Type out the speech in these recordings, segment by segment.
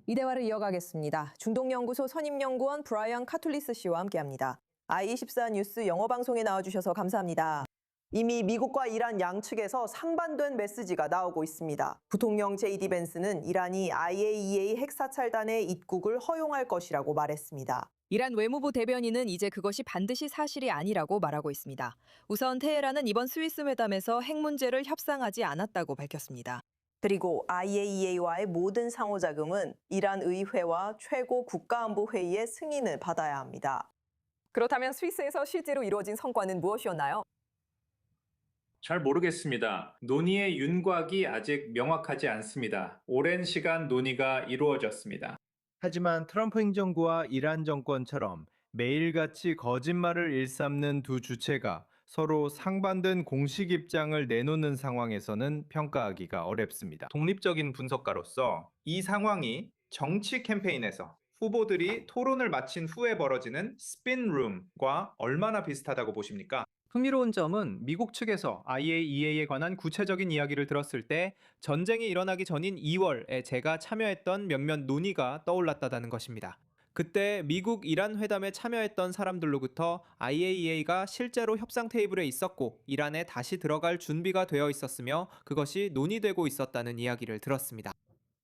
이 대화를 이어가겠습니다. 중동연구소 선임연구원 브라이언 카툴리스 씨와 함께합니다. I24 뉴스 영어 방송에 나와주셔서 감사합니다. 이미 미국과 이란 양측에서 상반된 메시지가 나오고 있습니다. 부통령 제이디 벤스는 이란이 IAEA 핵사찰단의 입국을 허용할 것이라고 말했습니다. 이란 외무부 대변인은 이제 그것이 반드시 사실이 아니라고 말하고 있습니다. 우선 테헤란은 이번 스위스 회담에서 핵 문제를 협상하지 않았다고 밝혔습니다. 그리고 IAEA와의 모든 상호작용은 이란 의회와 최고 국가안보회의의 승인을 받아야 합니다. 그렇다면 스위스에서 실제로 이루어진 성과는 무엇이었나요? 잘 모르겠습니다. 논의의 윤곽이 아직 명확하지 않습니다. 오랜 시간 논의가 이루어졌습니다. 하지만 트럼프 행정부와 이란 정권처럼 매일같이 거짓말을 일삼는 두 주체가 서로 상반된 공식 입장을 내놓는 상황에서는 평가하기가 어렵습니다. 독립적인 분석가로서 이 상황이 정치 캠페인에서 후보들이 토론을 마친 후에 벌어지는 스핀룸과 얼마나 비슷하다고 보십니까? 흥미로운 점은 미국 측에서 IAEA에 관한 구체적인 이야기를 들었을 때 전쟁이 일어나기 전인 2월에 제가 참여했던 몇몇 논의가 떠올랐다는 것입니다. 그때 미국 이란 회담에 참여했던 사람들로부터 IAEA가 실제로 협상 테이블에 있었고 이란에 다시 들어갈 준비가 되어 있었으며 그것이 논의되고 있었다는 이야기를 들었습니다.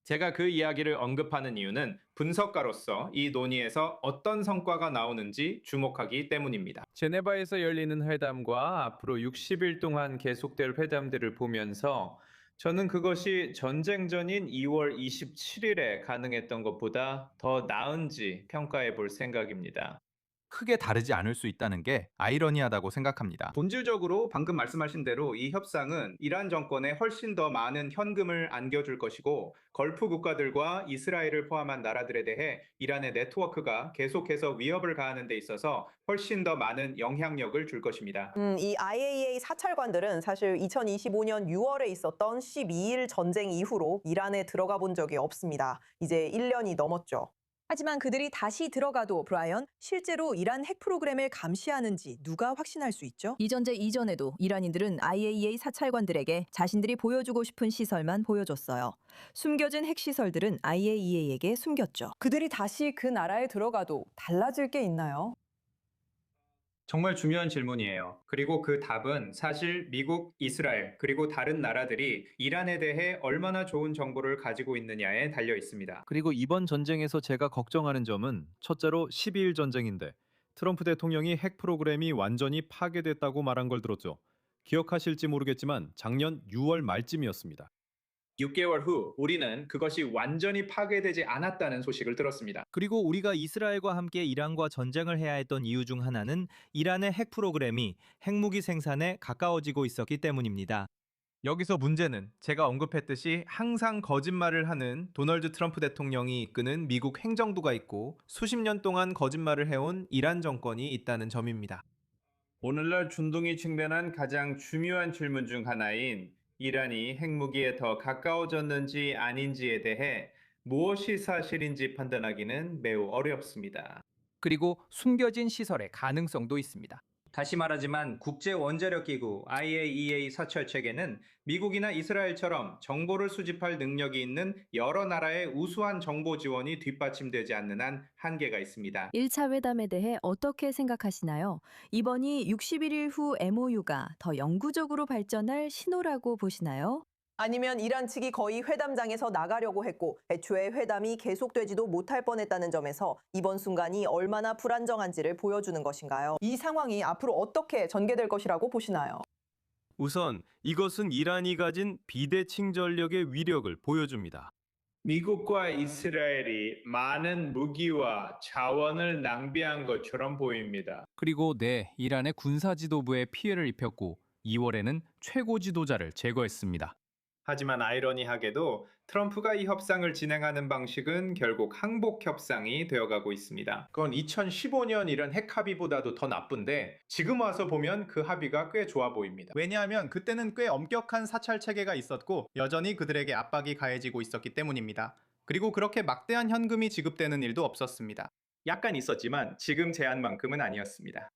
제가 그 이야기를 언급하는 이유는 분석가로서 이 논의에서 어떤 성과가 나오는지 주목하기 때문입니다. 제네바에서 열리는 회담과 앞으로 60일 동안 계속될 회담들을 보면서 저는 그것이 전쟁 전인 2월 27일에 가능했던 것보다 더 나은지 평가해 볼 생각입니다. 크게 다르지 않을 수 있다는 게 아이러니하다고 생각합니다. 본질적으로 방금 말씀하신 대로 이 협상은 이란 정권에 훨씬 더 많은 현금을 안겨줄 것이고 걸프 국가들과 이스라엘을 포함한 나라들에 대해 이란의 네트워크가 계속해서 위협을 가하는 데 있어서 훨씬 더 많은 영향력을 줄 것입니다. 이 IAEA 사찰관들은 사실 2025년 6월에 있었던 12일 전쟁 이후로 이란에 들어가 본 적이 없습니다. 이제 1년이 넘었죠. 하지만 그들이 다시 들어가도 브라이언, 실제로 이란 핵 프로그램을 감시하는지 누가 확신할 수 있죠? 이 전쟁 이전에도 이란인들은 IAEA 사찰관들에게 자신들이 보여주고 싶은 시설만 보여줬어요. 숨겨진 핵시설들은 IAEA에게 숨겼죠. 그들이 다시 그 나라에 들어가도 달라질 게 있나요? 정말 중요한 질문이에요. 그리고 그 답은 사실 미국, 이스라엘, 그리고 다른 나라들이 이란에 대해 얼마나 좋은 정보를 가지고 있느냐에 달려 있습니다. 그리고 이번 전쟁에서 제가 걱정하는 점은 첫째로 12일 전쟁인데 트럼프 대통령이 핵 프로그램이 완전히 파괴됐다고 말한 걸 들었죠. 기억하실지 모르겠지만 작년 6월 말쯤이었습니다. 6개월 후 우리는 그것이 완전히 파괴되지 않았다는 소식을 들었습니다. 그리고 우리가 이스라엘과 함께 이란과 전쟁을 해야 했던 이유 중 하나는 이란의 핵 프로그램이 핵무기 생산에 가까워지고 있었기 때문입니다. 여기서 문제는 제가 언급했듯이 항상 거짓말을 하는 도널드 트럼프 대통령이 이끄는 미국 행정부가 있고 수십 년 동안 거짓말을 해온 이란 정권이 있다는 점입니다. 오늘날 중동이 직면한 가장 중요한 질문 중 하나인 이란이 핵무기에 더 가까워졌는지 아닌지에 대해 무엇이 사실인지 판단하기는 매우 어렵습니다. 그리고 숨겨진 시설의 가능성도 있습니다. 다시 말하지만 국제원자력기구 IAEA 사찰 체계는 미국이나 이스라엘처럼 정보를 수집할 능력이 있는 여러 나라의 우수한 정보 지원이 뒷받침되지 않는 한 한계가 있습니다. 1차 회담에 대해 어떻게 생각하시나요? 이번이 61일 후 MOU가 더 영구적으로 발전할 신호라고 보시나요? 아니면 이란 측이 거의 회담장에서 나가려고 했고 애초에 회담이 계속되지도 못할 뻔했다는 점에서 이번 순간이 얼마나 불안정한지를 보여주는 것인가요? 이 상황이 앞으로 어떻게 전개될 것이라고 보시나요? 우선 이것은 이란이 가진 비대칭 전력의 위력을 보여줍니다. 미국과 이스라엘이 많은 무기와 자원을 낭비한 것처럼 보입니다. 그리고 이란의 군사 지도부에 피해를 입혔고 2월에는 최고 지도자를 제거했습니다. 하지만 아이러니하게도 트럼프가 이 협상을 진행하는 방식은 결국 항복 협상이 되어가고 있습니다. 그건 2015년 이런 핵 합의보다도 더 나쁜데 지금 와서 보면 그 합의가 꽤 좋아 보입니다. 왜냐하면 그때는 꽤 엄격한 사찰 체계가 있었고 여전히 그들에게 압박이 가해지고 있었기 때문입니다. 그리고 그렇게 막대한 현금이 지급되는 일도 없었습니다. 약간 있었지만 지금 제한만큼은 아니었습니다.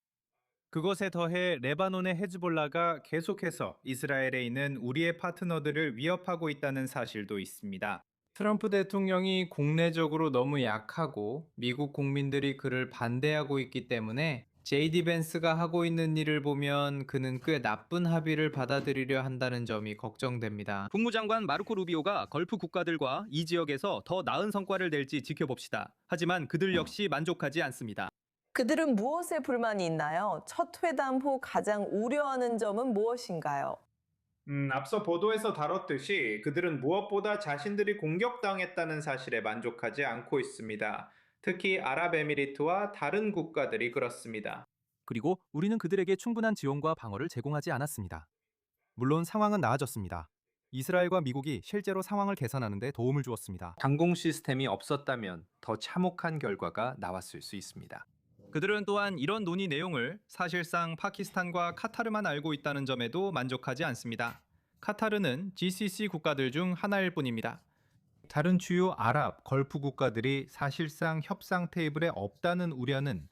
그것에 더해 레바논의 헤즈볼라가 계속해서 이스라엘에 있는 우리의 파트너들을 위협하고 있다는 사실도 있습니다. 트럼프 대통령이 국내적으로 너무 약하고 미국 국민들이 그를 반대하고 있기 때문에 JD 벤스가 하고 있는 일을 보면 그는 꽤 나쁜 합의를 받아들이려 한다는 점이 걱정됩니다. 국무장관 마르코 루비오가 걸프 국가들과 이 지역에서 더 나은 성과를 낼지 지켜봅시다. 하지만 그들 역시 만족하지 않습니다. 그들은 무엇에 불만이 있나요? 첫 회담 후 가장 우려하는 점은 무엇인가요? 앞서 보도에서 다뤘듯이 그들은 무엇보다 자신들이 공격당했다는 사실에 만족하지 않고 있습니다. 특히 아랍에미리트와 다른 국가들이 그렇습니다. 그리고 우리는 그들에게 충분한 지원과 방어를 제공하지 않았습니다. 물론 상황은 나아졌습니다. 이스라엘과 미국이 실제로 상황을 개선하는 데 도움을 주었습니다. 항공 시스템이 없었다면 더 참혹한 결과가 나왔을 수 있습니다. 그들은 또한 이런 논의 내용을 사실상 파키스탄과 카타르만 알고 있다는 점에도 만족하지 않습니다. 카타르는 GCC 국가들 중 하나일 뿐입니다. 다른 주요 아랍, 걸프 국가들이 사실상 협상 테이블에 없다는 우려는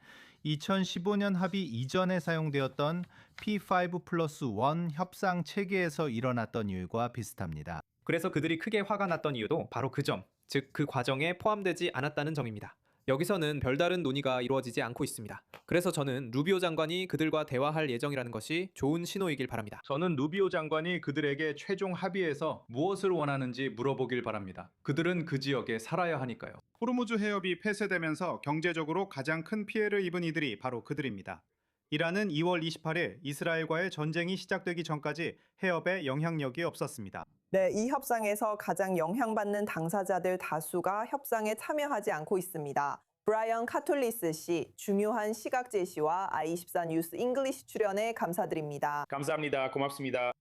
2015년 합의 이전에 사용되었던 P5+1 협상 체계에서 일어났던 일과 비슷합니다. 그래서 그들이 크게 화가 났던 이유도 바로 그 점, 즉 그 과정에 포함되지 않았다는 점입니다. 여기서는 별다른 논의가 이루어지지 않고 있습니다. 그래서 저는 루비오 장관이 그들과 대화할 예정이라는 것이 좋은 신호이길 바랍니다. 저는 루비오 장관이 그들에게 최종 합의에서 무엇을 원하는지 물어보길 바랍니다. 그들은 그 지역에 살아야 하니까요. 호르무즈 해협이 폐쇄되면서 경제적으로 가장 큰 피해를 입은 이들이 바로 그들입니다. 이란은 2월 28일 이스라엘과의 전쟁이 시작되기 전까지 해협에 영향력이 없었습니다. 네, 이 협상에서 가장 영향받는 당사자들 다수가 협상에 참여하지 않고 있습니다. 브라이언 카톨리스 씨, 중요한 시각 제시와 i24 뉴스 잉글리시 출연에 감사드립니다. 감사합니다. 고맙습니다.